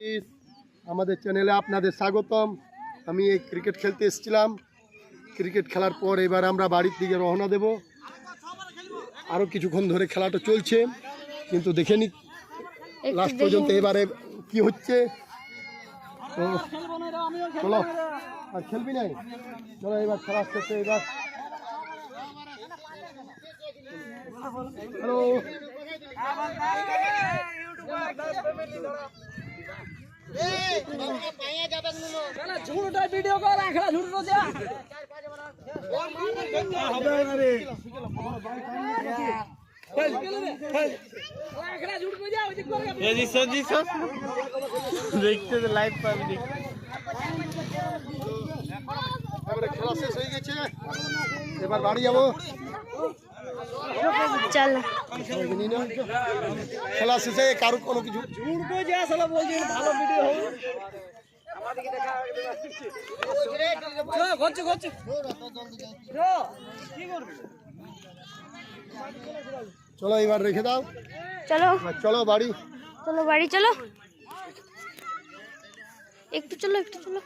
আমাদের চ্যানেলে আপনাদের স্বাগতম। আমি এই ক্রিকেট খেলতে এসেছিলাম। ক্রিকেট খেলার পর এবার আমরা বাড়ির দিকে রওনা দেব। আরও কিছুক্ষণ ধরে খেলাটা চলছে, কিন্তু দেখে নি লাস্ট পর্যন্ত এবারে কি হচ্ছে। তো চলো, আর খেলবি নাই? চলো এবার খেলা শেষে এবার হ্যালো ভিডিও কর আখড়া ঝুড়ো যা হবে না রে আখড়া ঝুড়ো যা ওই দিক করে এই সজি সব দেখতে তো লাইভ পাবি দেখ। এবারে খেলা শেষ হয়ে গেছে, এবার বাড়ি যাবো। চল খেলা শেষে কারো কোনো কিছু ঝুড়ো যা আসলে বলছি ভালো ভিডিও হবে আমাদেরকে দেখা চল ঘুরছে ঘুরছে চল কি করবে চলো এবার রেখে দাও। চলো চলো বাড়ি, চলো বাড়ি চলো, একটু চলো একটু চলো।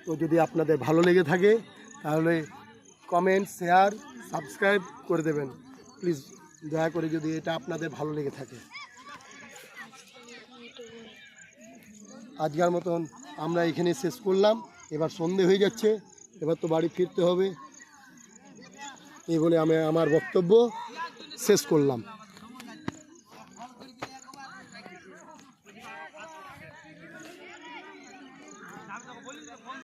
তো যদি আপনাদের ভালো লেগে থাকে তাহলে কমেন্ট, শেয়ার, সাবস্ক্রাইব করে দেবেন প্লিজ, দয়া করে, যদি এটা আপনাদের ভালো লেগে থাকে। আজকের মতন আমরা এখানে শেষ করলাম। এবার সন্ধে হয়ে যাচ্ছে, এবার তো বাড়ি ফিরতে হবে। এই বলে আমি আমার বক্তব্য শেষ করলাম।